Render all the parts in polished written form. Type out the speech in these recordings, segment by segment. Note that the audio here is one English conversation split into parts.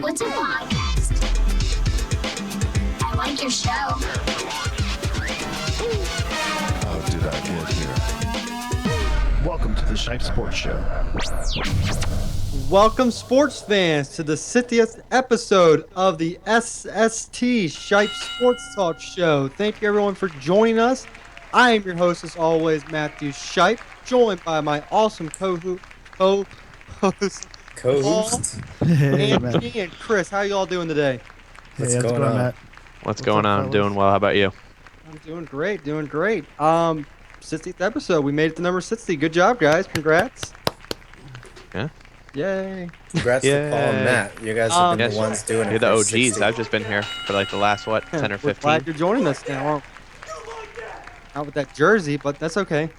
What's a podcast? I like your show. How did I get here? Welcome to the Shipe Sports Show. Welcome, sports fans, to the 60th episode of the SST Shipe Sports Talk Show. Thank you, everyone, for joining us. I am your host, as always, Matthew Shipe, joined by my awesome co-host, Paul, Anthony, and Chris. How you all doing today? What's going on, Matt? What's going on? I'm doing well. How about you? I'm doing great, 60th episode. We made it to number 60. Good job, guys. Congrats. Yeah. Yay. Congrats to Paul and Matt. You guys have been the ones doing it. You're the for OGs. 60. I've just been here for like the last, 10 or We're 15? glad you're joining us now. Not with that jersey, but that's okay.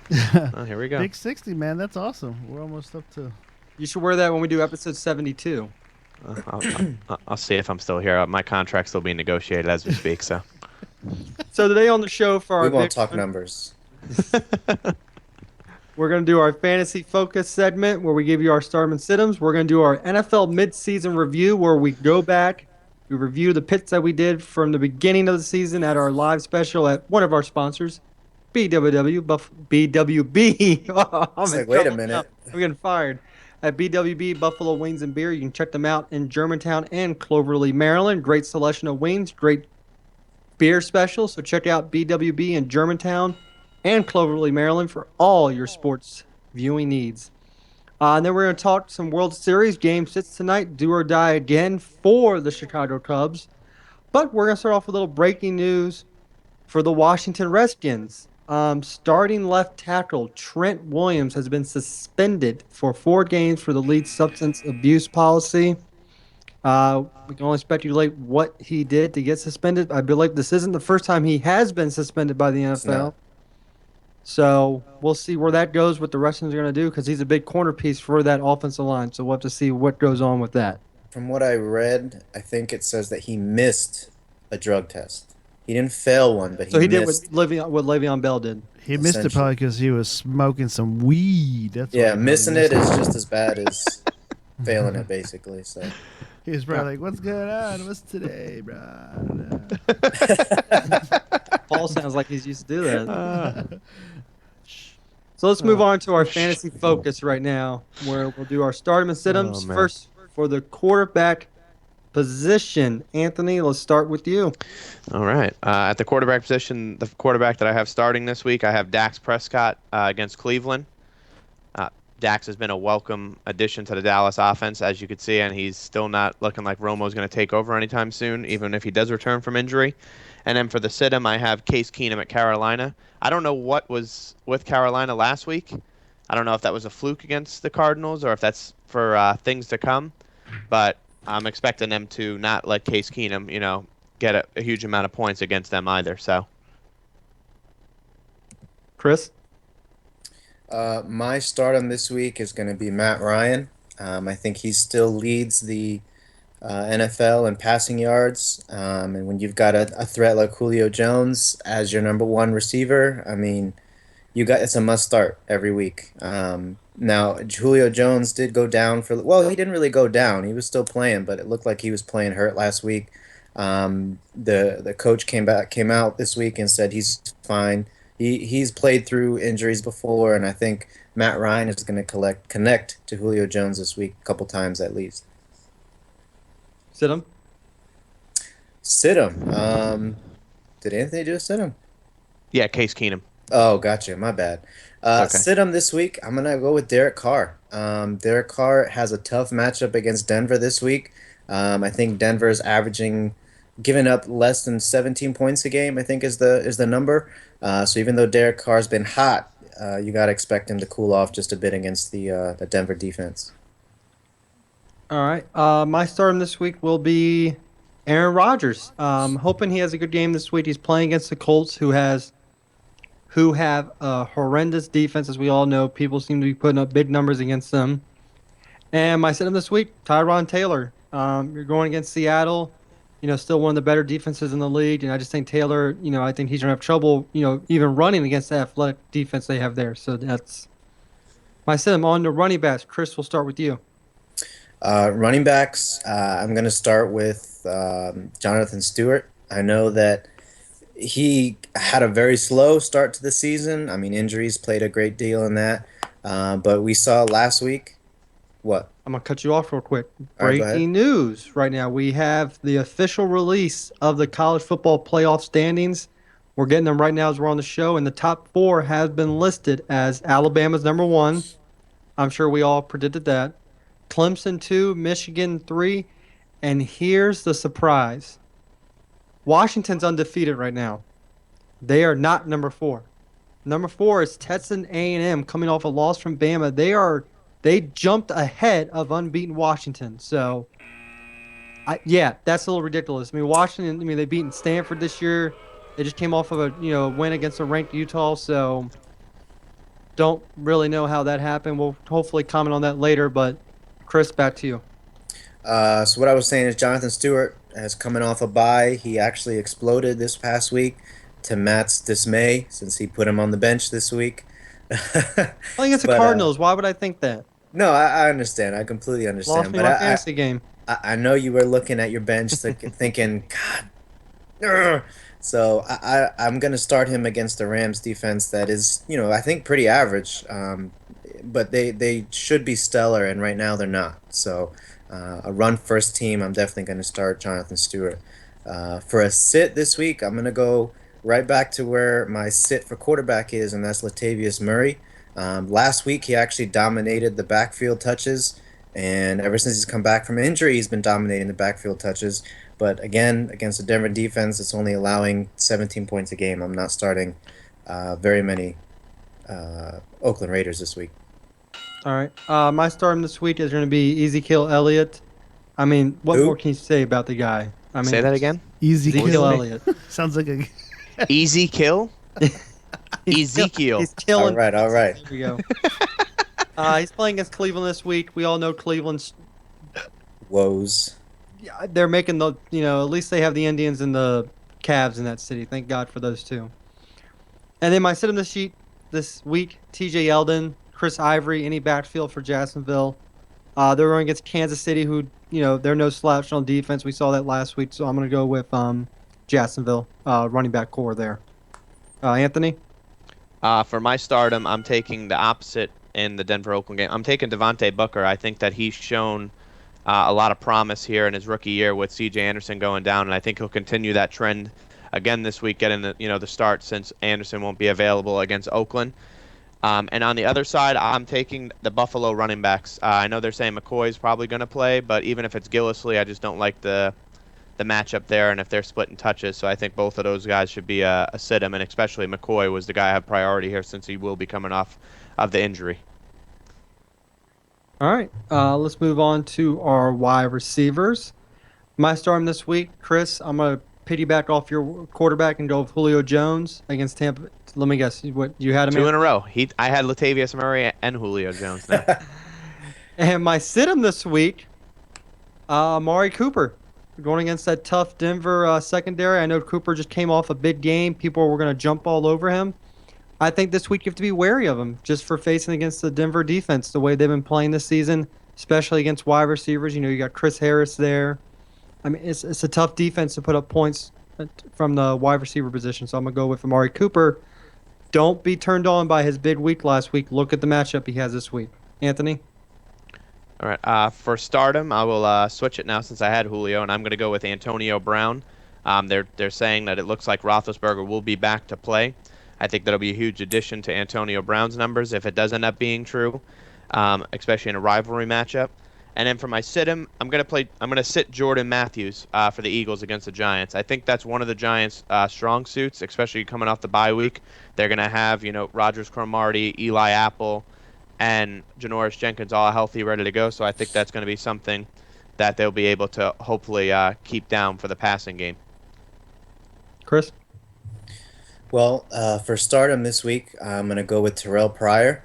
Oh, here we go. Big 60, man. That's awesome. We're almost up to... You should wear that when we do episode 72. I'll see if I'm still here. My contract's still being negotiated as we speak, so. So today on the show for our We won't big talk one, numbers. we're going to do our fantasy focus segment where we give you our start and situms. We're going to do our NFL midseason review where we go back, we review the picks that we did from the beginning of the season at our live special at one of our sponsors, BWB. Oh, It's like, wait a minute. I'm getting fired. At BWB Buffalo Wings and Beer. You can check them out in Germantown and Cloverly, Maryland. Great selection of wings, great beer specials. So check out BWB in Germantown and Cloverly, Maryland for all your sports viewing needs. And then we're going to talk some World Series. Game 6 tonight, do or die again for the Chicago Cubs. But we're going to start off with a little breaking news for the Washington Redskins. Starting left tackle Trent Williams has been suspended for 4 games for the league substance abuse policy. We can only speculate what he did to get suspended. I believe this isn't the first time he has been suspended by the NFL. So we'll see where that goes, what the Redskins are going to do, because he's a big corner piece for that offensive line. So we'll have to see what goes on with that. From what I read, I think it says that he missed a drug test. He didn't fail one, but he missed. Did what Le'Veon Bell did. He missed it probably because he was smoking some weed. That's Yeah, why missing it is just as bad as failing it, basically. So He was probably like, what's going on? What's today, bro? Paul sounds like he's used to do that. So let's move on to our fantasy focus right now, where we'll do our stardom and situms. man. First, for the quarterback position. Anthony, let's start with you. All right. At the quarterback position, the quarterback that I have starting this week, I have Dax Prescott against Cleveland. Dax has been a welcome addition to the Dallas offense, as you could see, and he's still not looking like Romo's going to take over anytime soon, even if he does return from injury. And then for the situm, I have Case Keenum at Carolina. I don't know what was with Carolina last week. I don't know if that was a fluke against the Cardinals or if that's for things to come, but I'm expecting them to not let Case Keenum, get a huge amount of points against them either. So, Chris? my stardom this week is going to be Matt Ryan. I think he still leads the NFL in passing yards. And when you've got a threat like Julio Jones as your number one receiver, I mean, it's a must start every week. Now, Julio Jones did go down he didn't really go down. He was still playing, but it looked like he was playing hurt last week. The coach came out this week and said he's fine. He's played through injuries before, and I think Matt Ryan is going to connect to Julio Jones this week a couple times at least. Situm? Situm. Did Anthony do a situm? yeah, Case Keenum. Oh, gotcha. My bad. Okay. Situm this week, I'm going to go with Derek Carr. Derek Carr has a tough matchup against Denver this week. I think Denver is giving up less than 17 points a game, I think is the number. So even though Derek Carr's been hot, you got to expect him to cool off just a bit against the Denver defense. All right. My stardom this week will be Aaron Rodgers. Hoping he has a good game this week. He's playing against the Colts, who have a horrendous defense, as we all know. People seem to be putting up big numbers against them. And my sit-em this week, Tyrod Taylor. You're going against Seattle, still one of the better defenses in the league. And I just think Taylor, I think he's going to have trouble, even running against the athletic defense they have there. So that's my sit-em. On the running backs. Chris, we'll start with you. Running backs, I'm going to start with Jonathan Stewart. I know that he had a very slow start to the season. I mean, injuries played a great deal in that. But we saw last week. What? I'm gonna cut you off real quick. All right, go ahead. Breaking news right now. We have the official release of the college football playoff standings. We're getting them right now as we're on the show, and the top four has been listed as Alabama's number one. I'm sure we all predicted that. Clemson 2, Michigan 3, and here's the surprise. Washington's undefeated right now. They are not number 4. Number 4 is Texas A&M coming off a loss from Bama. They jumped ahead of unbeaten Washington. So, yeah, that's a little ridiculous. I mean, Washington. I mean, they beaten Stanford this year. They just came off of a win against a ranked Utah. So, don't really know how that happened. We'll hopefully comment on that later. But Chris, back to you. So what I was saying is Jonathan Stewart is coming off a bye. He actually exploded this past week, to Matt's dismay, since he put him on the bench this week. Playing against the But, Cardinals. Why would I think that? No, I understand. I completely understand. Lost me But my fantasy game. I know you were looking at your bench thinking, God. Ugh. So I'm going to start him against the Rams defense that is, I think pretty average. But they should be stellar, and right now they're not. So a run first team, I'm definitely going to start Jonathan Stewart. For a sit this week, I'm going to go right back to where my sit for quarterback is, and that's Latavius Murray. Last week, he actually dominated the backfield touches, and ever since he's come back from injury, he's been dominating the backfield touches. But again, against the Denver defense, it's only allowing 17 points a game. I'm not starting very many Oakland Raiders this week. All right. My start this week is going to be Ezekiel Elliott. I mean, what Who? more can you say about the guy? I mean, Say that again. Easy Ezekiel kill. Elliott. Sounds like a Easy kill. Ezekiel. He's killing. All right. There we go. He's playing against Cleveland this week. We all know Cleveland's. Woes. Yeah, they're making the. At least they have the Indians and the Cavs in that city. Thank God for those two. And then my sit on the sheet this week: T.J. Yeldon, Chris Ivory, any backfield for Jacksonville. They're running against Kansas City, who they're no slouch on defense. We saw that last week, so I'm going to go with Jacksonville running back core there. Anthony? For my stardom, I'm taking the opposite in the Denver-Oakland game. I'm taking Devontae Booker. I think that he's shown a lot of promise here in his rookie year with C.J. Anderson going down, and I think he'll continue that trend again this week, getting the start since Anderson won't be available against Oakland. And on the other side, I'm taking the Buffalo running backs. I know they're saying McCoy's probably going to play, but even if it's Gillislee, I just don't like the matchup there, and if they're splitting touches. So I think both of those guys should be a sit-em, and especially McCoy was the guy I have priority here since he will be coming off of the injury. All right. Let's move on to our wide receivers. My start this week, Chris, I'm going to piggyback off your quarterback and go with Julio Jones against Tampa. Let me guess. What you had him 2 in a row. I had Latavius Murray and Julio Jones now. And my sit-em this week, Amari Cooper. Going against that tough Denver secondary. I know Cooper just came off a big game. People were going to jump all over him. I think this week you have to be wary of him just for facing against the Denver defense the way they've been playing this season, especially against wide receivers. You got Chris Harris there. I mean, it's a tough defense to put up points from the wide receiver position. So I'm going to go with Amari Cooper. Don't be turned on by his big week last week. Look at the matchup he has this week. Anthony? All right. For stardom, I will switch it now since I had Julio, and I'm going to go with Antonio Brown. They're saying that it looks like Roethlisberger will be back to play. I think that'll be a huge addition to Antonio Brown's numbers if it does end up being true, especially in a rivalry matchup. And then for my sit-em, I'm going to sit Jordan Matthews for the Eagles against the Giants. I think that's one of the Giants' strong suits, especially coming off the bye week. They're going to have Rogers Cromartie, Eli Apple, and Janoris Jenkins all healthy, ready to go. So I think that's going to be something that they'll be able to hopefully keep down for the passing game. Chris? Well, for stardom this week, I'm going to go with Terrell Pryor.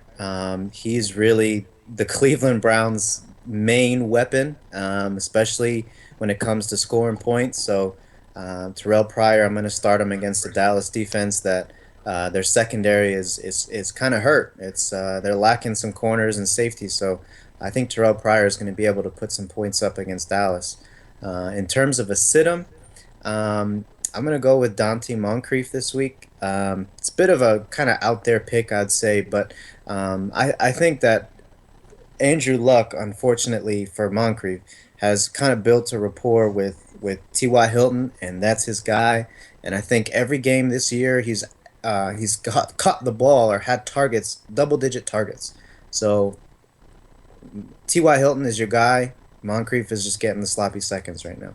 He's really the Cleveland Browns' main weapon, especially when it comes to scoring points. So Terrell Pryor, I'm going to start him against the Dallas defense that their secondary is kind of hurt. They're lacking some corners and safety. So I think Terrell Pryor is going to be able to put some points up against Dallas. In terms of a sit-'em, I'm going to go with Dante Moncrief this week. It's a bit of a kind of out there pick, I'd say, but I think that Andrew Luck, unfortunately for Moncrief, has kind of built a rapport with T.Y. Hilton, and that's his guy. And I think every game this year he's caught the ball or had targets, double-digit targets. So T.Y. Hilton is your guy. Moncrief is just getting the sloppy seconds right now.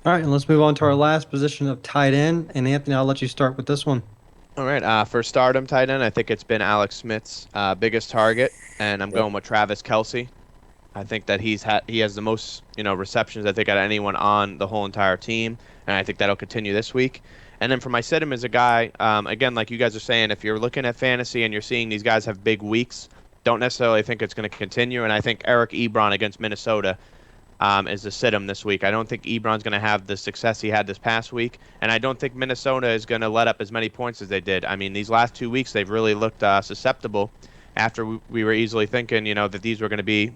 All right, and let's move on to our last position of tight end. And Anthony, I'll let you start with this one. All right. For stardom tight end, I think it's been Alex Smith's biggest target, and I'm going with Travis Kelce. I think that he has the most receptions I think out of anyone on the whole entire team, and I think that'll continue this week. And then for my sit-em is a guy, again, like you guys are saying, if you're looking at fantasy and you're seeing these guys have big weeks, don't necessarily think it's going to continue. And I think Eric Ebron against Minnesota is the sit-em this week. I don't think Ebron's going to have the success he had this past week, and I don't think Minnesota is going to let up as many points as they did. I mean, these last 2 weeks they've really looked susceptible after we were easily thinking, that these were going to be,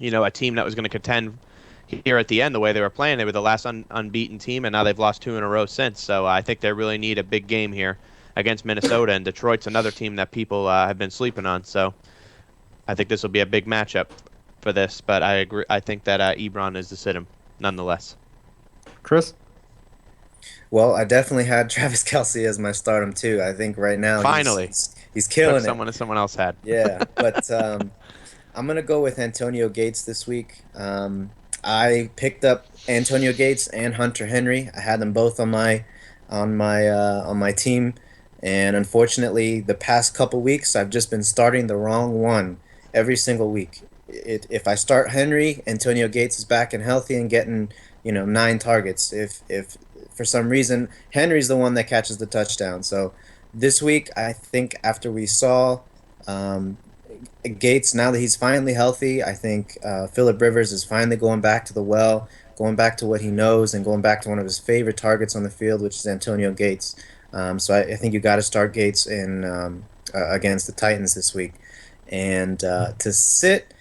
a team that was going to contend here at the end. The way they were playing, they were the last unbeaten team, and now they've lost 2 in a row since. So I think they really need a big game here against Minnesota, and Detroit's another team that people have been sleeping on. So I think this will be a big matchup for this, but I agree. I think that Ebron is the sit-em nonetheless. Chris? Well, I definitely had Travis Kelce as my stardom too. I think right now Finally, he's killing it. Someone else had. Yeah, but I'm gonna go with Antonio Gates this week. I picked up Antonio Gates and Hunter Henry. I had them both on my team, and unfortunately, the past couple weeks I've just been starting the wrong one every single week. If I start Henry, Antonio Gates is back and healthy and getting 9 targets. If for some reason Henry's the one that catches the touchdown. So this week I think after we saw Gates, now that he's finally healthy, I think Phillip Rivers is finally going back to the well, going back to what he knows, and going back to one of his favorite targets on the field, which is Antonio Gates. So I think you got to start Gates in against the Titans this week. And to sit,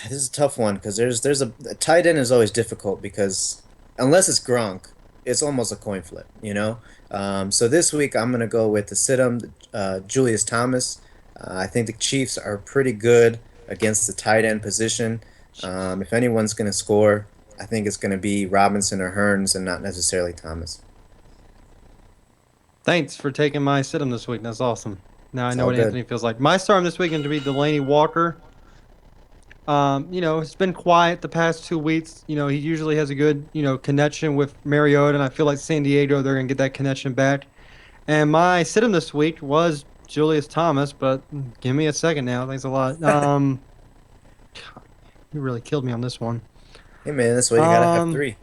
this is a tough one because there's a tight end is always difficult because unless it's Gronk, it's almost a coin flip, So this week I'm gonna go with the sit-em, Julius Thomas. I think the Chiefs are pretty good against the tight end position. If anyone's gonna score, I think it's gonna be Robinson or Hearns and not necessarily Thomas. Thanks for taking my sit-em this week. That's awesome. Now I know all what good. Anthony feels like. My stardom this week is going to be Delaney Walker. It's been quiet the past 2 weeks. He usually has a good, connection with Mariota, and I feel like San Diego, they're going to get that connection back. And my sit-em this week was Julius Thomas, but give me a second now. Thanks a lot. You really killed me on this one. Hey man, that's why you gotta have 3.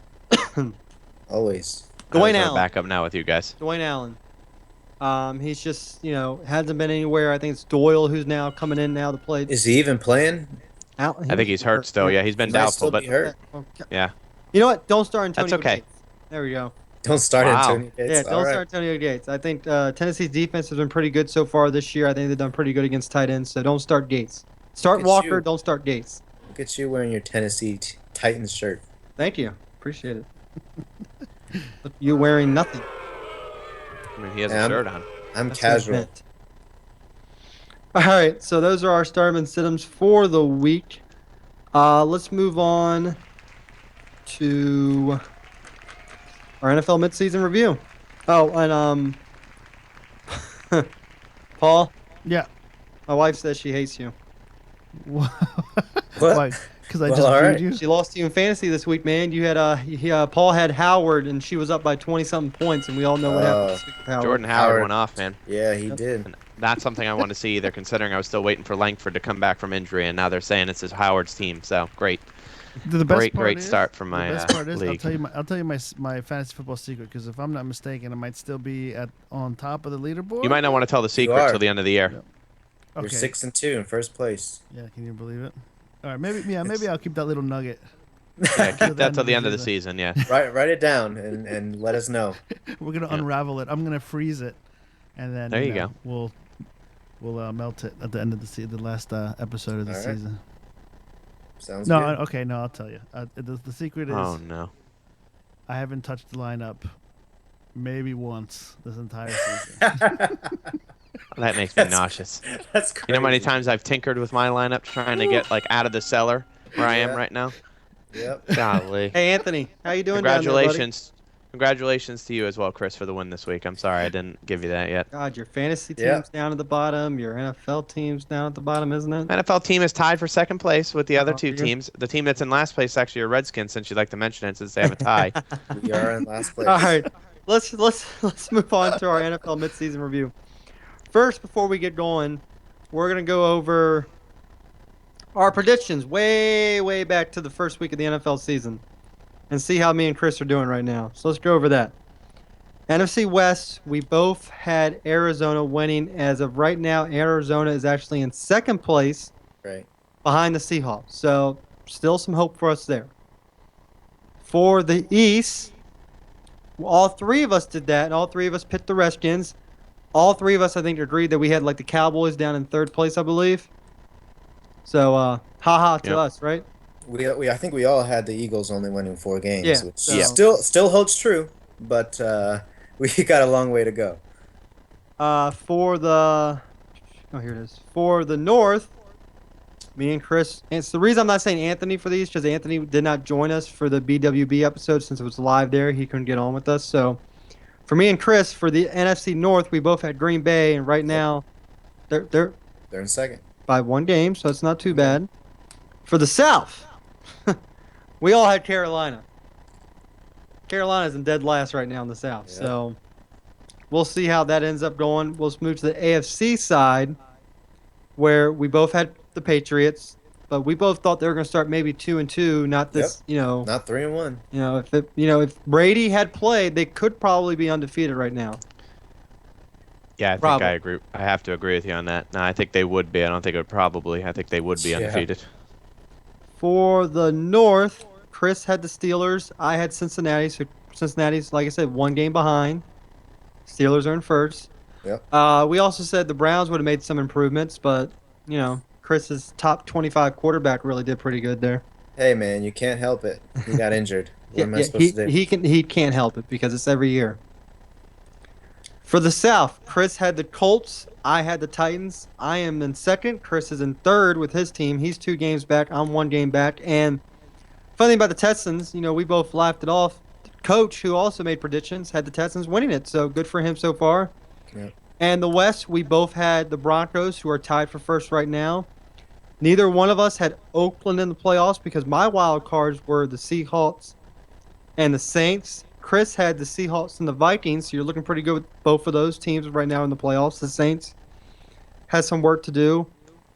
Always. Dwayne I'm Allen. back up now with you guys. Dwayne Allen. He's just, hasn't been anywhere. I think it's Doyle who's now coming in now to play. Is he even playing? I think he's hurt still. Yeah, he's been Might doubtful, still but be hurt. yeah. You know what? Don't start Antonio That's okay. Gates. There we go. Don't start Wow. Antonio Gates. Yeah, All don't right. start Antonio Gates. I think Tennessee's defense has been pretty good so far this year. I think they've done pretty good against tight ends, so don't start Gates. Start Look at Walker, you. don't start Gates. Look at you wearing your Tennessee Titans shirt. Thank you. Appreciate it. Look, you wearing nothing. I mean, he has Yeah, a shirt on. I'm That's casual. event. All right, so those are our stardom and sit-ems for the week. Let's move on to our NFL midseason review. Oh, and Paul, Yeah. my wife says she hates you. What? Why? Because I Well, just all booed right. you? She lost to you in fantasy this week, man. You had Paul had Howard, and she was up by 20-something points, and we all know what happened this week with Howard. Jordan Howard Howard. went off, man. Yeah, he did. And that's something I want to see either, considering I was still waiting for Langford to come back from injury, and now they're saying it's Howard's team. So great. The best part Great is- start from my The best part is, league. I'll tell you my fantasy football secret because if I'm not mistaken, I might still be on top of the leaderboard. You might not want to tell the secret are. till the end of the year. Yeah. You're Okay. 6-2 in first place. Yeah, can you believe it? All right, maybe I'll keep that little nugget. Yeah, keep that till end the of end the of the season. Yeah. Write it down and let us know. We're gonna Yeah. unravel it. I'm gonna freeze it, and then There you know, go. We'll We'll melt it at the end of the last episode of the All right. season. Sounds No, good. okay, no, I'll tell you. The secret is Oh no. I haven't touched the lineup maybe once this entire season. That makes me That's- nauseous. That's crazy. You know how many times I've tinkered with my lineup trying to get like out of the cellar where I am Yeah. right now? Yep. Golly. Hey, Anthony, how you doing down there, buddy? Congratulations. Congratulations to you as well, Chris, for the win this week. I'm sorry I didn't give you that yet. God, your fantasy team's Yeah. down at the bottom. Your NFL team's down at the bottom, isn't it? NFL team is tied for second place with the other Oh, two yeah. teams. The team that's in last place is actually your Redskins, since you'd like to mention it, since they have a tie. We are in last place. All right, let's move on to our NFL midseason review. First, before we get going, we're gonna go over our predictions way back to the first week of the NFL season, and see how me and Chris are doing right now. So let's go over that. NFC West, we both had Arizona winning. As of right now, Arizona is actually in second place Right. behind the Seahawks. So still some hope for us there. For the East, all three of us did that, and all three of us picked the Redskins. All three of us, I think, agreed that we had like the Cowboys down in third place, I believe. So, haha to Yep. us, right? I think we all had the Eagles only winning 4 games, Yeah, which so- still holds true, but we got a long way to go. For the, oh, here it is. For the North, me and Chris, and it's the reason I'm not saying Anthony for these, because Anthony did not join us for the BWB episode since it was live there. He couldn't get on with us. So, for me and Chris, for the NFC North, we both had Green Bay, and right now, they're They're in second. by 1 game, so it's not too bad. For the South, we all had Carolina. Carolina's in dead last right now in the South, Yeah. so we'll see how that ends up going. We'll move to the AFC side, where we both had the Patriots, but we both thought they were going to start maybe 2-2, not this, Not 3-1. if Brady had played, they could probably be undefeated right now. Yeah, I think Probably. I agree. I have to agree with you on that. No, I think they would be. I don't think it would probably. I think they would be Yeah. undefeated. For the North, Chris had the Steelers. I had Cincinnati. So Cincinnati's, like I said, 1 game behind. Steelers are in first. Yep. We also said the Browns would have made some improvements, but, Chris's top 25 quarterback really did pretty good there. Hey man, you can't help it. He got injured. What am I supposed he, to do? he can't help it because it's every year. For the South, Chris had the Colts. I had the Titans. I am in second. Chris is in third with his team. He's 2 games back. I'm 1 game back. And funny thing about the Texans, we both laughed it off. Coach, who also made predictions, had the Texans winning it. So good for him so far. Yep. And the West, we both had the Broncos, who are tied for first right now. Neither one of us had Oakland in the playoffs because my wild cards were the Seahawks and the Saints. Chris had the Seahawks and the Vikings, so you're looking pretty good with both of those teams right now in the playoffs. The Saints has some work to do.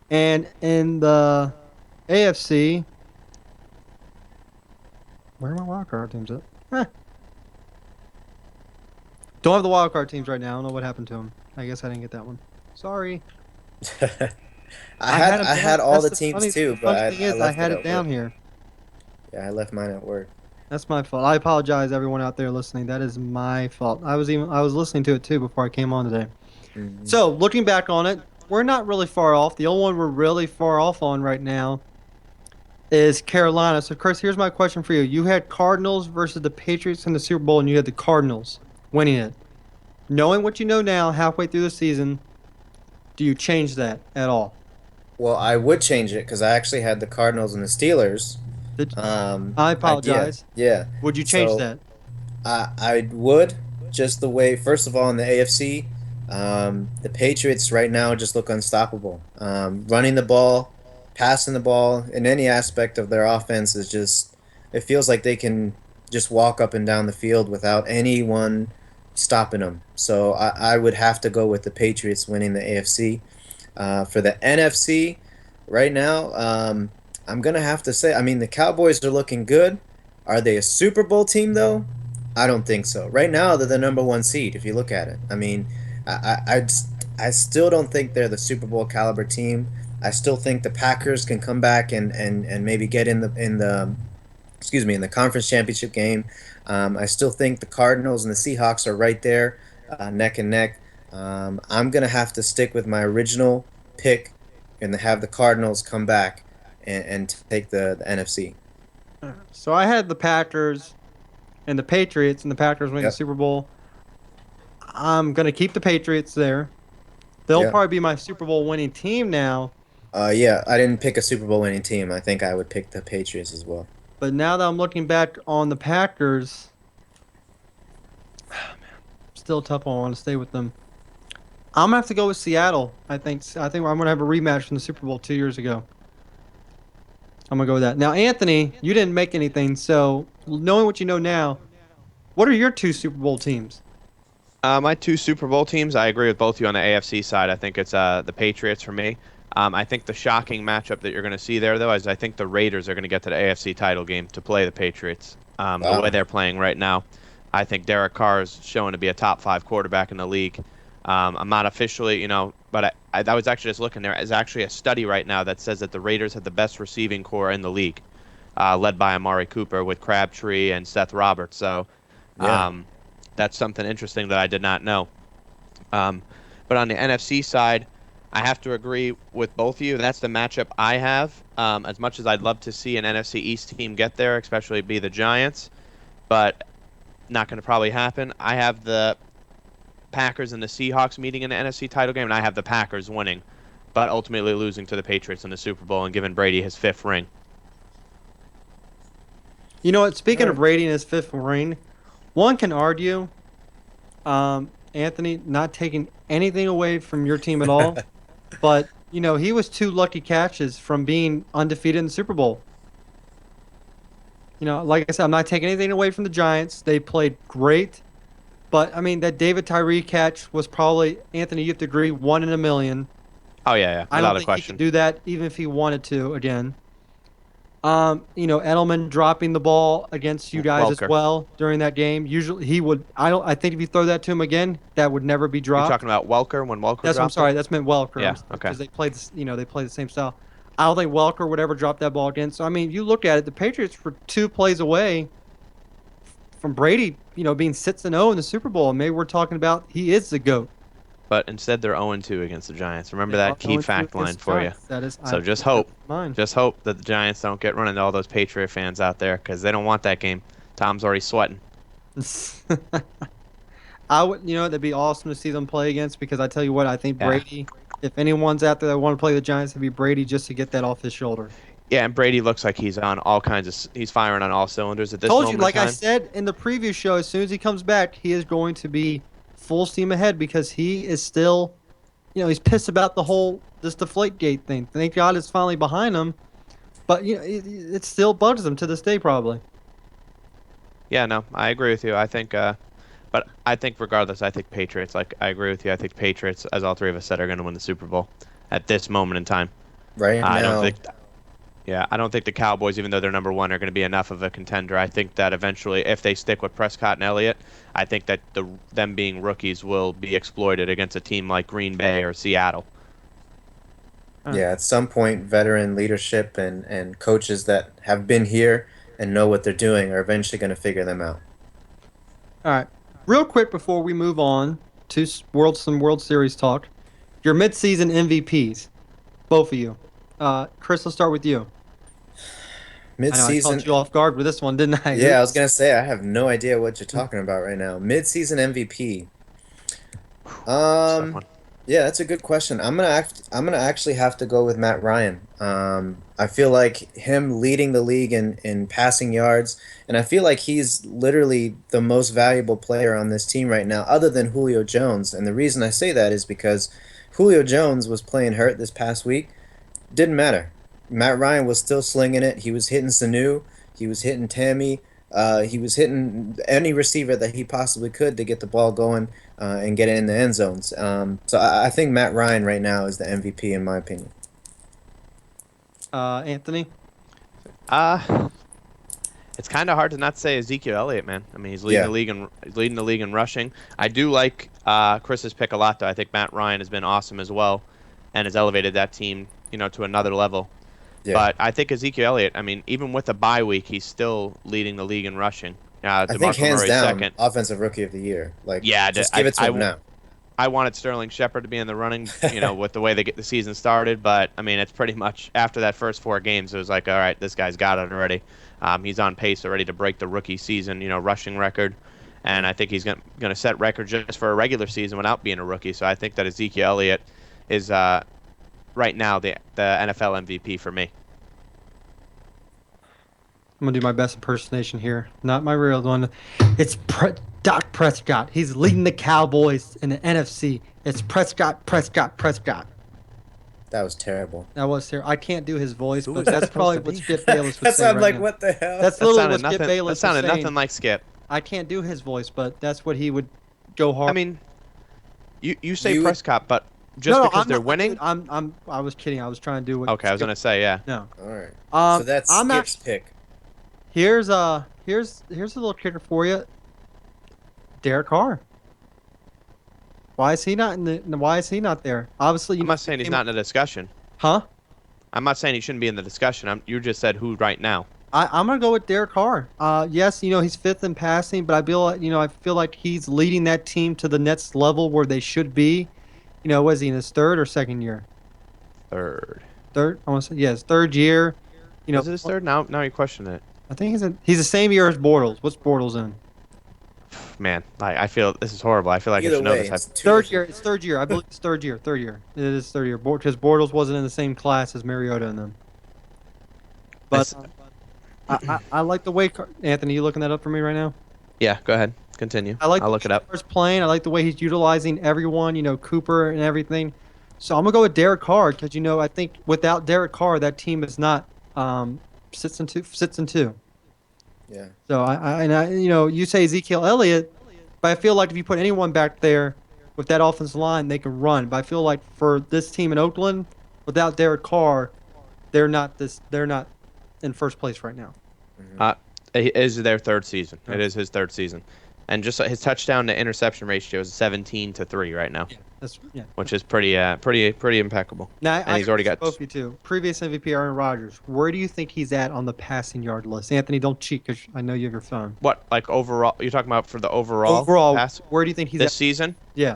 And in the AFC, where are my wild card teams at? Don't have the wild card teams right now. I don't know what happened to them. I guess I didn't get that one. Sorry. I had all the That's teams funny- too, the but funny thing is, I left had at it down work. here. Yeah, I left mine at work. That's my fault. I apologize, everyone out there listening. That is my fault. I was listening to it too before I came on today. Mhm. So looking back on it, we're not really far off. The only one we're really far off on right now is Carolina. So Chris, here's my question for you. You had Cardinals versus the Patriots in the Super Bowl, and you had the Cardinals winning it. Knowing what you know now, halfway through the season, do you change that at all? Well, I would change it because I actually had the Cardinals and the Steelers. Did, I apologize. Yeah. Would you change So- that? I would, just the way, first of all, in the AFC, the Patriots right now just look unstoppable. Running the ball, passing the ball, in any aspect of their offense is just, it feels like they can just walk up and down the field without anyone stopping them. So I would have to go with the Patriots winning the AFC. For the NFC, right now, I'm going to have to say, I mean, the Cowboys are looking good. Are they a Super Bowl team, though? I don't think so. Right now, they're the number 1 seed, if you look at it. I mean, I still don't think they're the Super Bowl caliber team. I still think the Packers can come back and maybe get in the conference championship game. I still think the Cardinals and the Seahawks are right there, neck and neck. I'm gonna have to stick with my original pick and have the Cardinals come back and take the NFC. So I had the Packers and the Patriots, and the Packers win the Yep. Super Bowl. I'm gonna keep the Patriots there. They'll Yep. probably be my Super Bowl winning team now. Yeah, I didn't pick a Super Bowl winning team. I think I would pick the Patriots as well. But now that I'm looking back on the Packers, still a tough one. I want to stay with them. I'm gonna have to go with Seattle. I think I'm gonna have a rematch from the Super Bowl 2 years ago. I'm gonna go with that. Now, Anthony, you didn't make anything, so knowing what you know now, what are your two Super Bowl teams? My two Super Bowl teams, I agree with both of you on the AFC side. I think it's the Patriots for me. I think the shocking matchup that you're going to see there, though, is I think the Raiders are going to get to the AFC title game to play the Patriots. The Wow. way they're playing right now, I think Derek Carr is showing to be a top 5 quarterback in the league. I'm not officially, but I was actually just looking. There is actually a study right now that says that the Raiders have the best receiving core in the league, led by Amari Cooper with Crabtree and Seth Roberts. So Yeah. that's something interesting that I did not know. But on the NFC side, I have to agree with both of you. That's the matchup I have. As much as I'd love to see an NFC East team get there, especially be the Giants, but not going to probably happen. I have the Packers and the Seahawks meeting in the NFC title game, and I have the Packers winning, but ultimately losing to the Patriots in the Super Bowl and giving Brady his 5th ring. You know what? Speaking of Brady and his 5th ring, one can argue, Anthony, not taking anything away from your team at all, but he was 2 lucky catches from being undefeated in the Super Bowl. Like I said, I'm not taking anything away from the Giants. They played great, but I mean that David Tyree catch was probably, Anthony, you have to agree, 1 in a million. Oh yeah, I without don't a think he question. could do that even if he wanted to again. Edelman dropping the ball against you guys as Welker. well during that game. Usually he would. I think if you throw that to him again, that would never be You're dropped. talking about Welker when Welker I'm dropped sorry. it? That's meant Welker. Yeah, okay. Because they played. They play the same style. I don't think Welker would ever drop that ball again. So I mean, you look at it. The Patriots were 2 plays away from Brady. Being 6-0 in the Super Bowl. And maybe we're talking about he is the GOAT. But instead, they're 0-2 against the Giants. Remember They are that key 0-2 fact line against the for you. Giants. That is. So just hope. Mine. Just hope that the Giants don't get running to all those Patriot fans out there because they don't want that game. Tom's already sweating. I would, that'd be awesome to see them play against because I tell you what, I think Yeah. Brady, if anyone's out there that want to play the Giants, it'd be Brady just to get that off his shoulder. Yeah, and Brady looks like he's on all kinds of. He's firing on all cylinders at this Told you, moment like in I time. said in the previous show, as soon as he comes back, he is going to be full steam ahead because he is still, he's pissed about this Deflategate thing. Thank God it's finally behind him, but it still bugs him to this day probably. Yeah, no, I agree with you. I think, but I think regardless, I think Patriots. Like I agree with you. I think Patriots, as all three of us said, are going to win the Super Bowl at this moment in time. Right I now. don't think. Yeah, I don't think the Cowboys, even though they're number 1, are going to be enough of a contender. I think that eventually, if they stick with Prescott and Elliott, I think that them being rookies will be exploited against a team like Green Bay or Seattle. Yeah, at some point, veteran leadership and coaches that have been here and know what they're doing are eventually going to figure them out. All right, real quick before we move on to some World Series talk, your midseason MVPs, both of you. Chris, let's start with you. I know I Mid-season, caught you off guard with this one, didn't I? yeah, I was gonna say I have no idea what you're talking about right now. Mid-season MVP. Tough one. Yeah, that's a good question. I'm gonna actually have to go with Matt Ryan. I feel like him leading the league in passing yards, and I feel like he's literally the most valuable player on this team right now, other than Julio Jones. And the reason I say that is because Julio Jones was playing hurt this past week. Didn't matter. Matt Ryan was still slinging it. He was hitting Sanu. He was hitting Tammy. He was hitting any receiver that he possibly could to get the ball going and get it in the end zones. So I think Matt Ryan right now is the MVP in my opinion. Anthony? It's kind of hard to not say Ezekiel Elliott, man. I mean, he's leading the league in rushing. I do like Chris's pick a lot, though. I think Matt Ryan has been awesome as well, and has elevated that team, to another level. Yeah. But I think Ezekiel Elliott, I mean, even with the bye week, he's still leading the league in rushing. I think DeMarco hands Murray's down, second. offensive rookie of the year. Like, Yeah, just give it to him now. I wanted Sterling Shepard to be in the running, with the way they get the season started. But I mean, it's pretty much after that first 4 games, it was like, all right, this guy's got it already. He's on pace already to break the rookie season, rushing record, and I think he's going to set records just for a regular season without being a rookie. So I think that Ezekiel Elliott is right now the NFL MVP for me. I'm gonna do my best impersonation here, not my real one. It's Dak Prescott. He's leading the Cowboys in the NFC. It's Prescott. That was terrible. That was terrible. I can't do his voice, Who but is that that's probably supposed what to be? Skip Bayless would That's say why I'm right like, now. what the hell? That's That literally sounded what Skip nothing. Bayless That was sounded saying. nothing like Skip. I can't do his voice, but that's what he would go hard. I mean, you say You would- Prescott, but just no, because I'm they're not- winning. I was kidding. I was trying to do what. Okay, I was Skip- gonna say yeah. No. All right. Um, So that's I'm Skip's not- pick. Here's a little kicker for you. Derek Carr. Why is he not Why is he not there? Obviously, I'm not saying he's not in the discussion. Huh? I'm not saying he shouldn't be in the discussion. You just said who right now. I'm gonna go with Derek Carr. Yes, he's fifth in passing, but I feel like he's leading that team to the next level where they should be. Was he in his third or second year? Third. Third. I want to say yes, third year. Is it his third? Now you question it. I think he's the same year as Bortles. What's Bortles in? Man, I feel this is horrible. I feel like I Either should know way, this. it's Third year. It's third year. I believe it's third year. Third year. It is third year. Because Bortles wasn't in the same class as Mariota and them. But I like the way Anthony. You looking that up for me right now? Yeah, go ahead. Continue. I like I'll the look it up. Carr's playing. I like the way he's utilizing everyone. Cooper and everything. So I'm gonna go with Derek Carr because I think without Derek Carr, that team is not sits in two. Yeah. So you say Ezekiel Elliott, but I feel like if you put anyone back there with that offensive line, they can run. But I feel like for this team in Oakland, without Derek Carr, they're not in first place right now. It is their third season. It is his third season, and just his touchdown to interception ratio is 17-3 right now, which is pretty impeccable. Now, And he's already got both of you too. Previous MVP Aaron Rodgers. Where do you think he's at on the passing yard list? Anthony, don't cheat because I know you have your phone. what, like overall. You're talking about for the overall pass Where do you think he's this at? season? Yeah.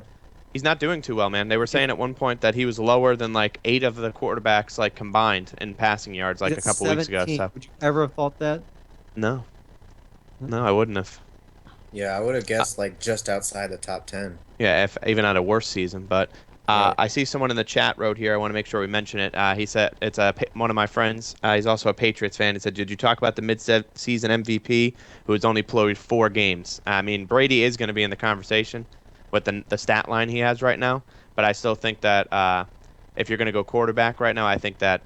He's not doing too well, man. They were saying at one point that he was lower than like 8 of the quarterbacks like combined in passing yards like He's a at couple weeks ago. 17. So Would you ever have thought that? no, I wouldn't have. Yeah, I would have guessed like just outside the top 10. Yeah, if even at a worse season. But Right. I see someone in the chat wrote here. I want to make sure we mention it. He said it's one of my friends. He's also a Patriots fan. He said, "Did you talk about the mid-season MVP who has only played 4 games?" I mean, Brady is going to be in the conversation with the stat line he has right now. But I still think that if you're going to go quarterback right now, I think that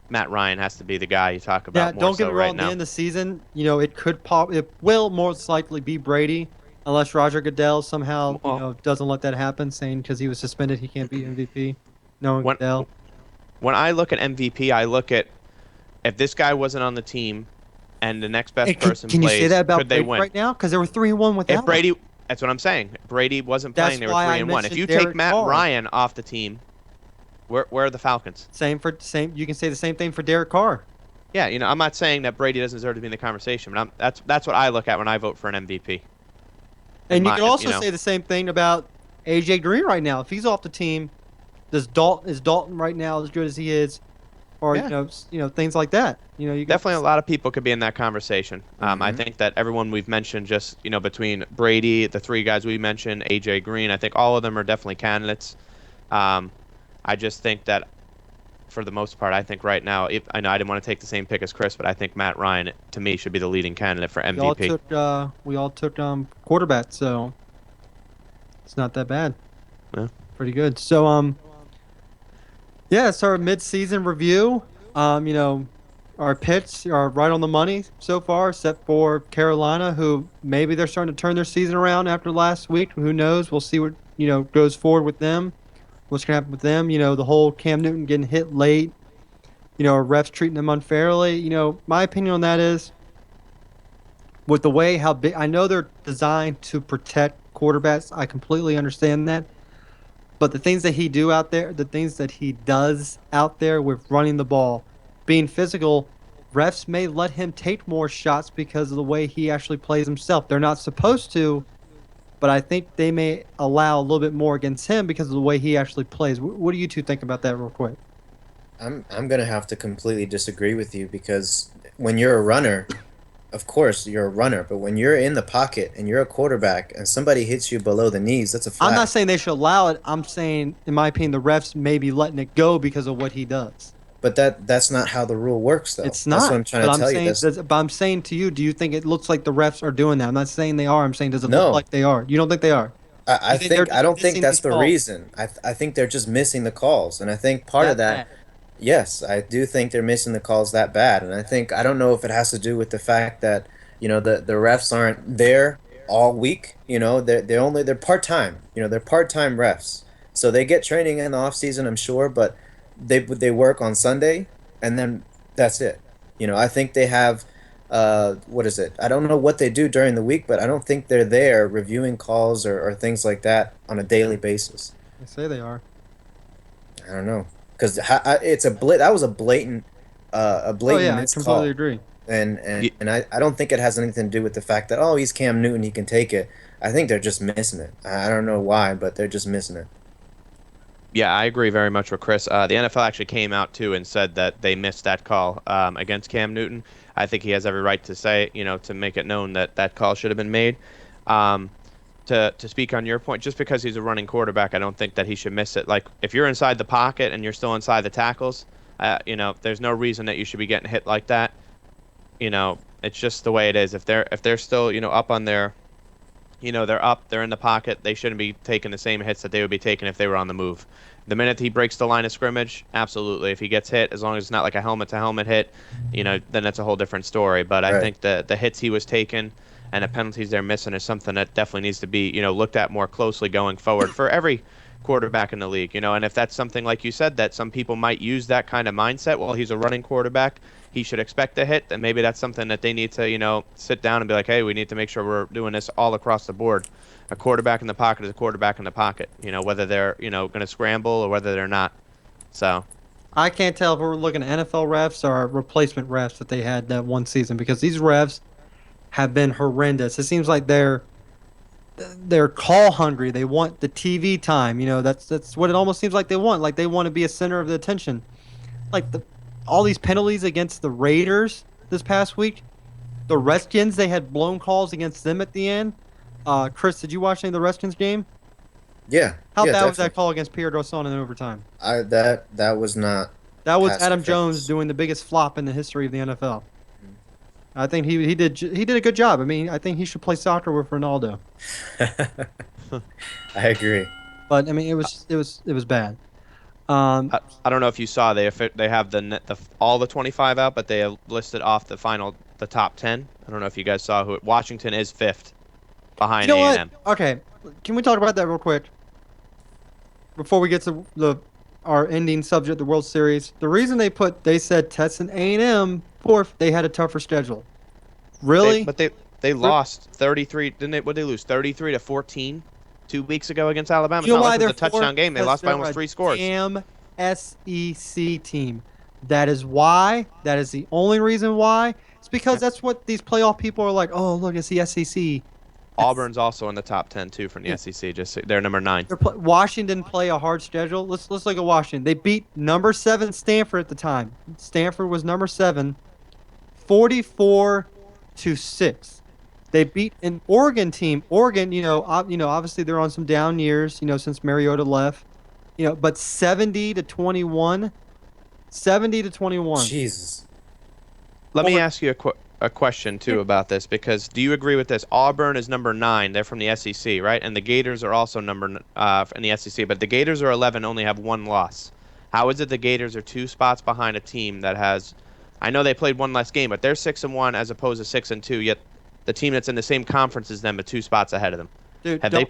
Matt Ryan has to be the guy you talk about. Yeah, more don't get so me right wrong. At the now. end of the season, it will most likely be Brady, unless Roger Goodell somehow doesn't let that happen, saying because he was suspended he can't be MVP. No, Goodell. When I look at MVP, I look at if this guy wasn't on the team and the next best Hey, person can you plays, say that about could they Brady win? right now? Because they were 3-1 without If him. Brady, that's what I'm saying. Brady wasn't That's playing; they were why I 3-1. If mentioned you Derek take Matt Carr. Ryan off the team, where are the Falcons? Same. You can say the same thing for Derek Carr. Yeah, I'm not saying that Brady doesn't deserve to be in the conversation, but that's what I look at when I vote for an MVP. And you my- can also you know. say the same thing about AJ Green right now. If he's off the team, is Dalton right now as good as he is, or Yeah. things like that. You can, Definitely, a lot of people could be in that conversation. I think that everyone we've mentioned, just between Brady, the 3 guys we mentioned, AJ Green, I think all of them are definitely candidates. I just think that, for the most part, I think right now, I know I didn't want to take the same pick as Chris, but I think Matt Ryan, to me, should be the leading candidate for MVP. We all took quarterback, so it's not that bad. Yeah. Pretty good. So yeah, it's our mid-season review. Our picks are right on the money so far, except for Carolina, who maybe they're starting to turn their season around after last week. Who knows? We'll see what goes forward with them. What's gonna happen with them? The whole Cam Newton getting hit late. Refs treating them unfairly. My opinion on that is, with the way how big, I know they're designed to protect quarterbacks. I completely understand that. But the things that he does out there with running the ball, being physical, refs may let him take more shots because of the way he actually plays himself. They're not supposed to, but I think they may allow a little bit more against him because of the way he actually plays. What do you two think about that, real quick? I'm gonna have to completely disagree with you because when you're a runner, of course you're a runner, but when you're in the pocket and you're a quarterback and somebody hits you below the knees, that's a I'm flag. not saying they should allow it. I'm saying, in my opinion, the refs may be letting it go because of what he does. But that's not how the rule works, though. It's That's what not. I'm trying But to I'm tell you. saying, That's but I'm saying to you, do you think it looks like the refs are doing that? I'm not saying they are. I'm saying, does it look no. like they are? You don't think they are? You think they're I just don't think missing that's these the calls? reason. I think they're just missing the calls, and I think part of That that. bad. Yes, I do think they're missing the calls that bad, and I don't know if it has to do with the fact that the refs aren't there all week. They're part time. They're part time refs, so they get training in the off season, I'm sure, but they work on Sunday, and then that's it. I think they have what is it? I don't know what they do during the week, but I don't think they're there reviewing calls or things like that on a daily basis. They say they are. I don't know because it's that was a Oh blatant yeah, I missed completely call, agree. and Y- and I don't think it has anything to do with the fact that he's Cam Newton, he can take it. I think they're just missing it. I don't know why, but they're just missing it. Yeah, I agree very much with Chris. The NFL actually came out too and said that they missed that call against Cam Newton. I think he has every right to say, to make it known that that call should have been made. Um, to speak on your point, just because he's a running quarterback, I don't think that he should miss it. Like if you're inside the pocket and you're still inside the tackles, there's no reason that you should be getting hit like that. It's just the way it is. If they're still up on their, they're up, they're in the pocket, they shouldn't be taking the same hits that they would be taking if they were on the move. The minute he breaks the line of scrimmage, absolutely. If he gets hit, as long as it's not like a helmet to helmet hit, then that's a whole different story. But I Right. think the hits he was taking and the penalties they're missing is something that definitely needs to be, looked at more closely going forward for every quarterback in the league. And if that's something like you said that some people might use that kind of mindset, well, he's a running quarterback, he should expect a hit, then maybe that's something that they need to, sit down and be like, hey, we need to make sure we're doing this all across the board. A quarterback in the pocket is a quarterback in the pocket, whether they're, going to scramble or whether they're not. So, I can't tell if we're looking at NFL refs or replacement refs that they had that one season because these refs have been horrendous. It seems like they're call hungry. They want the TV time. That's what it almost seems like they want. Like they want to be a center of the attention. Like all these penalties against the Raiders this past week. The Redskins, they had blown calls against them at the end. Chris, did you watch any of the Redskins game? Yeah. How yeah, bad was that definitely. call against Pierre Dosson in overtime? That was not That was pass Adam interference. Jones doing the biggest flop in the history of the NFL. I think he did a good job. I mean, I think he should play soccer with Ronaldo. I agree. But I mean, it was bad. I don't know if you saw they have all the 25 out, but they have listed off the top 10. I don't know if you guys saw who Washington is fifth behind You know A&M. what? Okay, can we talk about that real quick before we get to our ending subject, the World Series? The reason they said Texas and A&M fourth, they had a tougher schedule. Really? They lost 33. Didn't they? What did they lose? 33 to 14 2 weeks ago against Alabama. You know It's not why like it they're was a touchdown fourth? game. They Because lost by they're almost a 3 scores. Damn SEC team. That is why. That is the only reason why. It's because that's what these playoff people are like. Oh, look, it's the SEC. Auburn's also in the top 10 too from the SEC. They're number 9. Washington play a hard schedule. Let's look at Washington. They beat number 7 Stanford at the time. Stanford was number 7, 44-6. They beat an Oregon team. Oregon, obviously they're on some down years, since Mariota left. But 70-21, 70-21. Jesus. Let me ask you a question too about this, because do you agree with this? Auburn is number 9. They're from the SEC, right? And the Gators are also in the SEC, but the Gators are 11, only have 1 loss. How is it the Gators are 2 spots behind a team that has? I know they played 1 less game, but they're 6-1 as opposed to 6-2. Yet the team that's in the same conference as them are 2 spots ahead of them. Dude, Have they?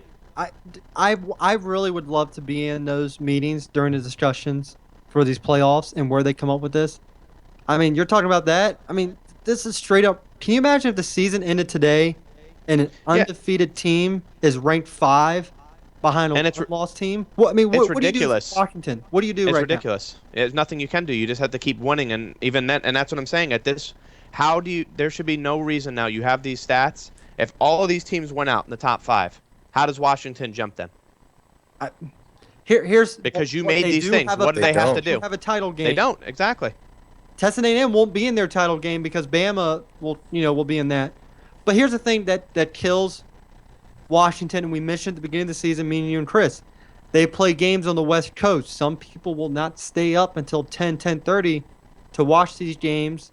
I really would love to be in those meetings during the discussions for these playoffs and where they come up with this. I mean, you're talking about that. I mean, this is straight up. Can you imagine if the season ended today and an undefeated team is ranked 5 behind And a it's lost team? What I mean, it's what do you do ridiculous. for Washington? What do you do It's right ridiculous. There's nothing you can do. You just have to keep winning, and even that, and that's what I'm saying. There should be no reason now. You have these stats. If all of these teams went out in the top 5, How does Washington jump them? Here's Because you what made they these do things. have a- What do they have to don't. do? Have a title game. They don't, exactly. Texas A&M won't be in their title game because Bama will be in that. But here's the thing that kills Washington, and we mentioned at the beginning of the season, me and you and Chris. They play games on the West Coast. Some people will not stay up until 10:30 to watch these games,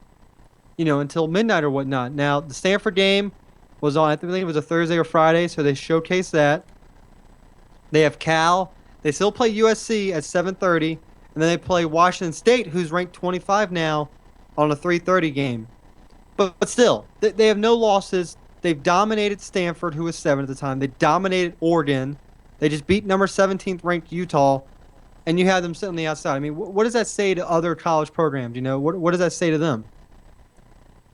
until midnight or whatnot. Now, the Stanford game was on, I think it was a Thursday or Friday, so they showcased that. They have Cal. They still play USC at 7:30, and then they play Washington State, who's ranked 25 now, on a 3:30 game. But still, they have no losses. They've dominated Stanford, who was 7 at the time. They dominated Oregon. They just beat number 17th ranked Utah, and you have them sitting on the outside. I mean, what does that say to other college programs? What does that say to them?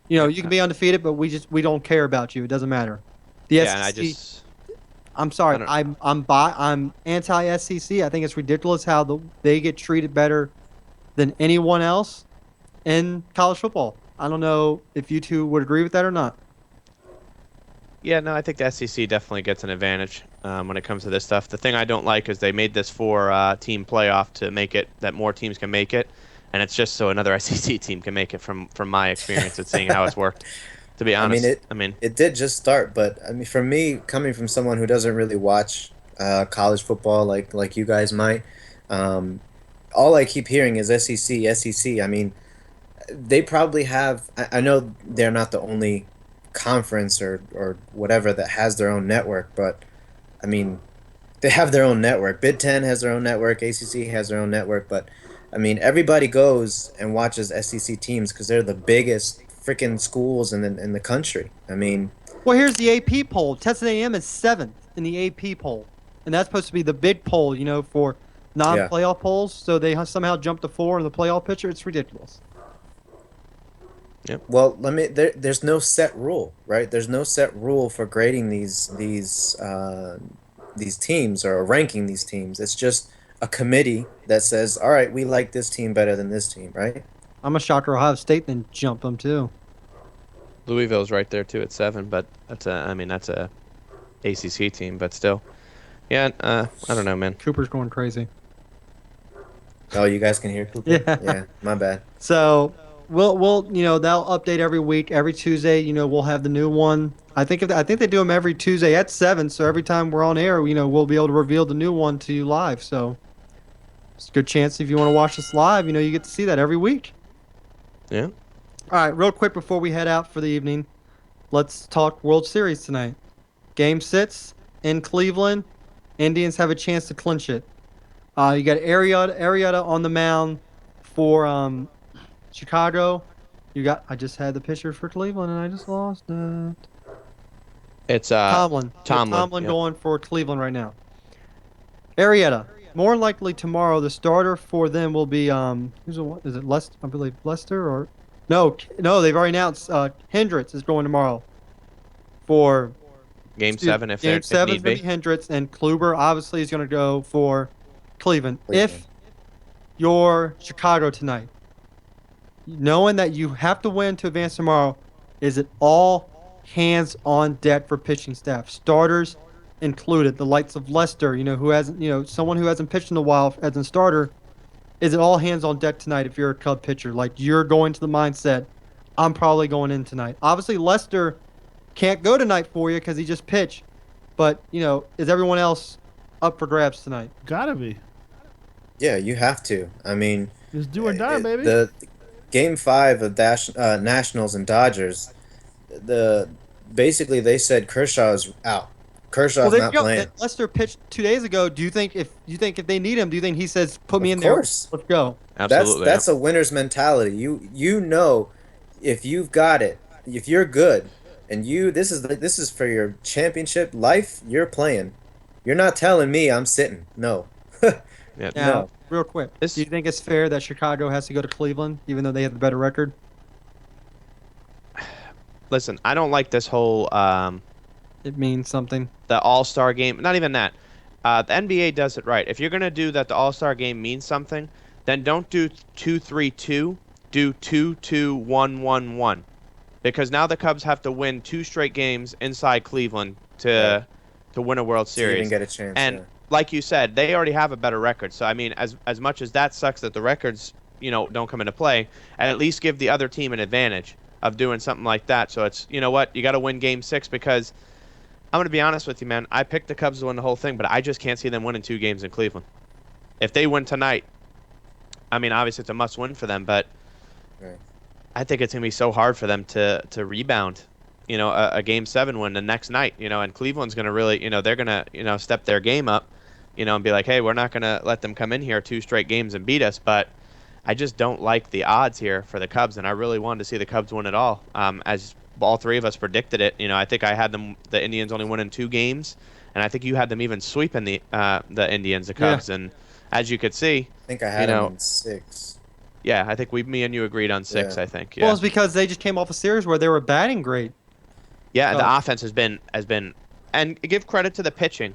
You can be undefeated, but we don't care about you. It doesn't matter. The Yeah, and SEC. I'm sorry. I'm anti-SEC. I think it's ridiculous how they get treated better than anyone else in college football. I don't know if you two would agree with that or not. Yeah, no, I think the SEC definitely gets an advantage when it comes to this stuff. The thing I don't like is they made this for team playoff to make it that more teams can make it, and it's just so another SEC team can make it. From my experience of seeing how it's worked, to be honest. It did just start, but for me, coming from someone who doesn't really watch college football like you guys might, all I keep hearing is SEC, SEC. I mean, they probably have. I know they're not the only conference or whatever that has their own network, but I mean, they have their own network. Big Ten has their own network. ACC has their own network, but I mean, everybody goes and watches SEC teams because they're the biggest freaking schools in the country. I mean, Well, here's the AP poll. Texas A&M is 7th in the AP poll, and that's supposed to be the big poll, for non-playoff polls. So they somehow jumped to 4 in the playoff picture. It's ridiculous. well, there's no set rule, right? There's no set rule for grading these teams or ranking these teams. It's just a committee that says, all right, we like this team better than this team, right? I'm a shocker Ohio State then jumped them too. Louisville's right there too at 7, but that's a ACC team, but still, yeah. I don't know, man. Cooper's going crazy. Oh, you guys can hear Cooper? Yeah, my bad. So we'll they'll update every week, every Tuesday. We'll have the new one. I think they do them every Tuesday at 7. So every time we're on air, we'll be able to reveal the new one to you live. So it's a good chance if you want to watch us live, you get to see that every week. Yeah. All right, real quick before we head out for the evening, let's talk World Series tonight. Game 6 in Cleveland. Indians have a chance to clinch it. You got Arrieta on the mound for Chicago. I just had the pitcher for Cleveland and I just lost it. It's Tomlin. Tomlin, yeah. Going for Cleveland right now. Arrieta. More than likely tomorrow, the starter for them will be is it Lester? I believe Lester or no. They've already announced Hendricks is going tomorrow for Game 7 if Game 7 need is going be. to be Hendricks, and Kluber obviously is going to go for Cleveland. If you're Chicago tonight, knowing that you have to win to advance tomorrow, is it all hands on deck for pitching staff, starters included, the likes of Lester, who hasn't, someone who hasn't pitched in a while as a starter? Is it all hands on deck tonight if you're a Cub pitcher? Like, you're going to the mindset, I'm probably going in tonight. Obviously, Lester can't go tonight for you because he just pitched. But, is everyone else up for grabs tonight? Gotta be. Yeah, you have to. I mean, It's do or die, baby. The Game 5 of Nationals and Dodgers, basically they said Kershaw's out. Kershaw's not playing. Lester pitched 2 days ago. Do you think if they need him, do you think he says put me in Of course. there? Let's go. Absolutely. That's a winner's mentality. You know, if you've got it, if you're good, and this is for your championship life, you're playing. You're not telling me I'm sitting. No. Yeah. Now, No. real quick, do you think it's fair that Chicago has to go to Cleveland, even though they have the better record? Listen, I don't like this whole It means something. the All-Star game. Not even that. The NBA does it right. If you're gonna do that, the All-Star game means something. Then don't do 2-3-2. Do 2-2-1-1-1, because now the Cubs have to win 2 straight games inside Cleveland to to win a World To Series. even get a chance. And yeah. like you said, they already have a better record. So I mean, as much as that sucks that the records, don't come into play, at least give the other team an advantage of doing something like that. So it's, you know what, you got to win Game 6 because I'm going to be honest with you, man. I picked the Cubs to win the whole thing, but I just can't see them winning 2 games in Cleveland. If they win tonight, I mean, obviously it's a must-win for them, but Right. I think it's going to be so hard for them to rebound, a Game 7 win the next night, and Cleveland's going to really, they're going to, step their game up, and be like, hey, we're not going to let them come in here 2 straight games and beat us. But I just don't like the odds here for the Cubs, and I really wanted to see the Cubs win it all. As all 3 of us predicted it, I think I had the Indians only winning 2 games, and I think you had them even sweeping the Indians, the Cubs, and as you could see, I think I had them in 6. yeah, I think me and you agreed on 6. Yeah. I think. Yeah. Well, it's because they just came off a series where they were batting great. Yeah, So- the offense has been, and give credit to the pitching,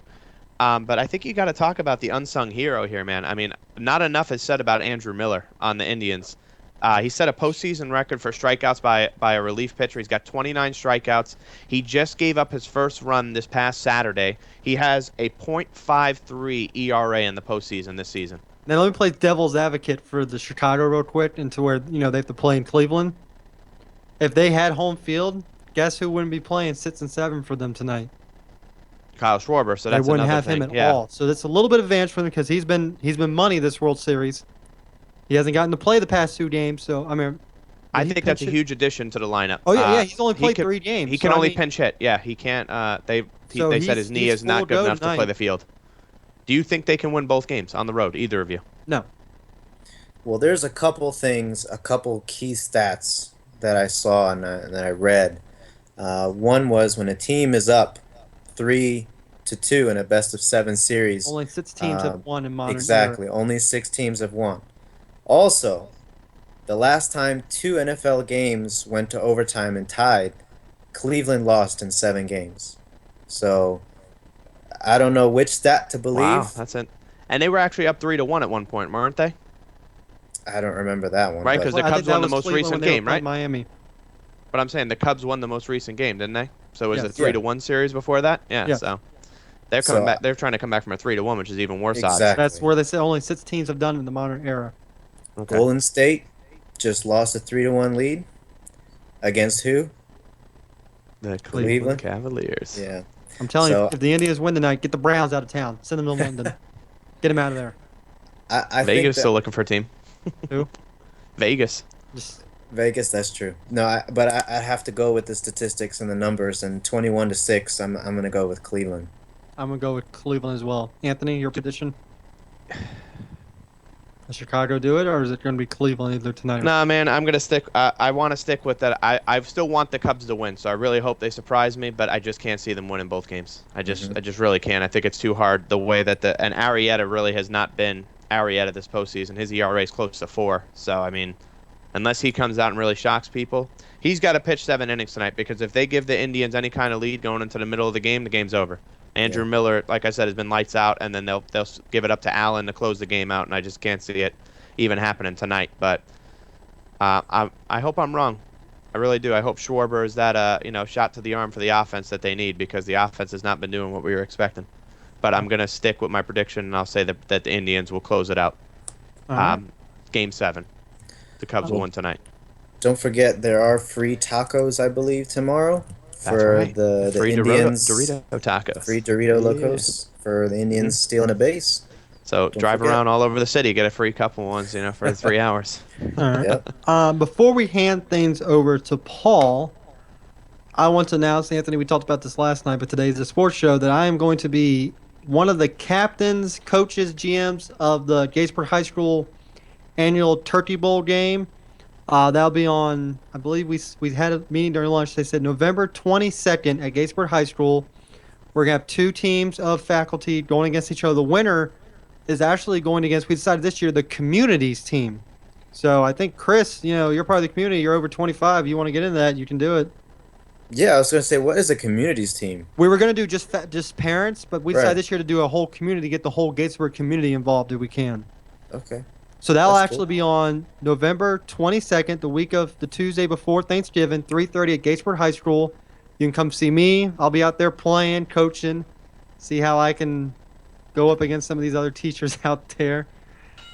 but I think you got to talk about the unsung hero here, man. I mean, not enough is said about Andrew Miller on the Indians. He set a postseason record for strikeouts by a relief pitcher. He's got 29 strikeouts. He just gave up his first run this past Saturday. He has a .53 ERA in the postseason this season. Now let me play devil's advocate for the Chicago real quick into where they have to play in Cleveland. If they had home field, guess who wouldn't be playing 6 and 7 for them tonight? Kyle Schwarber, so They that's wouldn't another have thing. him at Yeah. all. So that's a little bit of advantage for them because he's been money this World Series. He hasn't gotten to play the past 2 games, so I mean, I he think that's a pinch hit- huge addition to the lineup. Oh yeah, he's only he played can- 3 games. He so can I only mean, pinch hit. Yeah, he can't. They So said his knee he's is full not good go enough to play tonight. the field. Do you think they can win both games on the road, either of you? No. Well, there's a couple things, a couple key stats that I saw and that I read. One was when a team is up 3-2 in a best-of-7 series. Only 6 teams have Um, won in modern Exactly. era. Only 6 teams have won. Also, the last time 2 NFL games went to overtime and tied, Cleveland lost in 7 games. So, I don't know which stat to believe. Wow, that's it. And they were actually up 3-1 at one point, weren't they? I don't remember that one. Right, but- 'cause Well, the I Cubs think that won the was most Cleveland recent when they were game, playing right? Miami. But I'm saying the Cubs won the most recent game, didn't they? So was Yes. it 3-1 series before that? Yeah. Yes. So they're coming So- back. They're trying to come back from a 3-1, which is even worse odds. Exactly. That's where they say only 6 teams have done in the modern era. Okay. Golden State just lost a 3-1 lead against who? The Cleveland? Cavaliers. Yeah. I'm telling So- you, if the Indians win tonight, get the Browns out of town. Send them to London. Get them out of there. I think Vegas that still looking for a team. Who? Vegas. Just Vegas, that's true. No, but I have to go with the statistics and the numbers. And 21-6, I'm gonna go with Cleveland. I'm gonna go with Cleveland as well. Anthony, your prediction? Does Chicago do it, or is it gonna be Cleveland either tonight? Or Nah, man, I'm gonna stick. I want to stick with that. I still want the Cubs to win, so I really hope they surprise me. But I just can't see them winning both games. I just really can't. I think it's too hard. The way that and Arrieta really has not been Arrieta this postseason. His ERA is close to 4. So I mean, unless he comes out and really shocks people, he's got to pitch 7 innings tonight. Because if they give the Indians any kind of lead going into the middle of the game's over. Andrew Miller, like I said, has been lights out, and then they'll give it up to Allen to close the game out, and I just can't see it even happening tonight. But I hope I'm wrong. I really do. I hope Schwarber is that shot to the arm for the offense that they need, because the offense has not been doing what we were expecting. But I'm gonna stick with my prediction, and I'll say that the Indians will close it out. All right. Game 7, the Cubs will win tonight. Don't forget there are free tacos, I believe, tomorrow That's for right. the free Indians. Dorito tacos. Free Dorito Yeah. Locos for the Indians stealing a base. So Don't drive forget. around all over the city, get a free couple ones, for 3 hours. All right. Yep. Before we hand things over to Paul, I want to announce, Anthony, we talked about this last night, but today's the sports show, that I am going to be one of the captains, coaches, GMs of the Gatesburg High School annual Turkey Bowl game. That'll be on, I believe we had a meeting during lunch. They said November 22nd at Gatesburg High School. We're going to have 2 teams of faculty going against each other. The winner is actually going against, we decided this year, the communities team. So I think, Chris, you're part of the community. You're over 25. You want to get into that, you can do it. Yeah, I was gonna say, what is a communities team? We were going to do just parents, but we decided Right. this year to do a whole community, get the whole Gatesburg community involved if we can. Okay. So that'll That's actually cool. be on November 22nd, the week of the Tuesday before Thanksgiving, 3:30 at Gatesburg High School. You can come see me. I'll be out there playing, coaching. see how I can go up against some of these other teachers out there.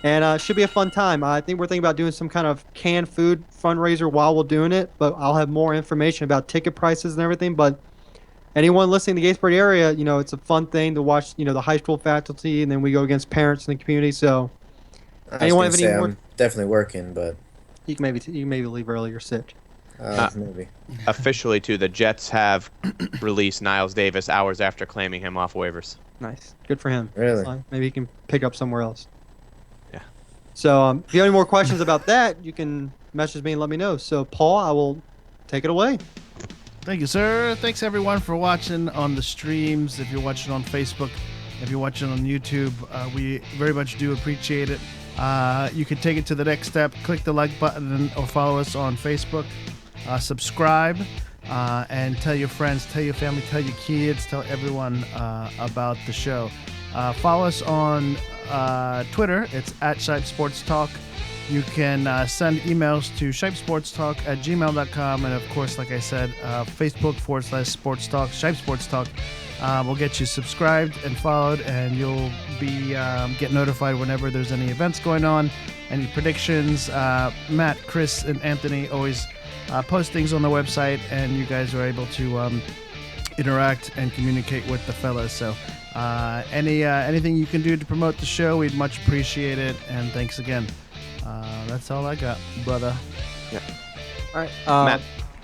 And it should be a fun time. I think we're thinking about doing some kind of canned food fundraiser while we're doing it, but I'll have more information about ticket prices and everything. But anyone listening to the Gatesburg area, it's a fun thing to watch, the high school faculty, and then we go against parents in the community. So anyone have any more? I'm definitely working, but You can maybe leave early or sick. maybe. Officially, too, the Jets have released Niles Davis hours after claiming him off waivers. Nice. Good for him. Really? Maybe he can pick up somewhere else. Yeah. So if you have any more questions about that, you can message me and let me know. So, Paul, I will take it away. Thank you, sir. Thanks, everyone, for watching on the streams. If you're watching on Facebook, if you're watching on YouTube, we very much do appreciate it. You can take it to the next step. Click the like button or follow us on Facebook. Subscribe and tell your friends, tell your family, tell your kids, tell everyone about the show. Follow us on Twitter. It's at Shipe Sports Talk. You can send emails to shipesportstalk@gmail.com. And of course, like I said, Facebook/Sports Talk, Shipe Sports Talk. We'll get you subscribed and followed, and you'll be get notified whenever there's any events going on, any predictions. Matt, Chris, and Anthony always post things on the website, and you guys are able to interact and communicate with the fellas. So anything you can do to promote the show, we'd much appreciate it. And thanks again. That's all I got, brother. Yeah. All right. Matt,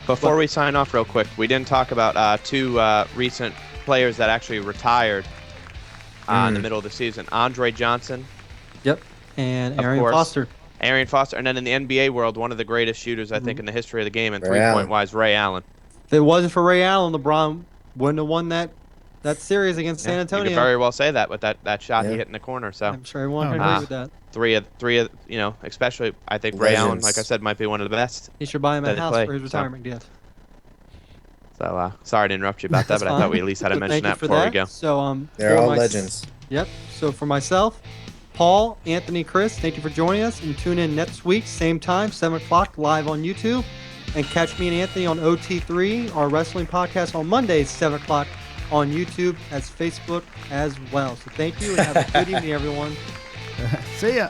before we sign off real quick, we didn't talk about two recent players that actually retired in the middle of the season. Andre Johnson. Yep. And Of Arian course. Foster. Arian Foster. And then in the NBA world, one of the greatest shooters, I think, in the history of the game and Ray three-point wise, Ray Allen. If it wasn't for Ray Allen, LeBron wouldn't have won that series against San You Antonio. could very well say that with that shot he Yeah. hit in the corner. So I'm sure everyone can Oh, agree nice. with that. three of especially I think Ray Allen, Legends. like I said, might be one of the best. He should buy him a That house play, for his so. retirement gift. So sorry to interrupt you about that, That's but I fine. thought we at least had to So mention thank you that for before that. we go. So They're for all my- legends. Yep. So for myself, Paul, Anthony, Chris, thank you for joining us, and tune in next week, same time, 7 o'clock, live on YouTube. And catch me and Anthony on OT3, our wrestling podcast, on Mondays, 7 o'clock on YouTube, as Facebook as well. So thank you, and have a good evening, everyone. See ya.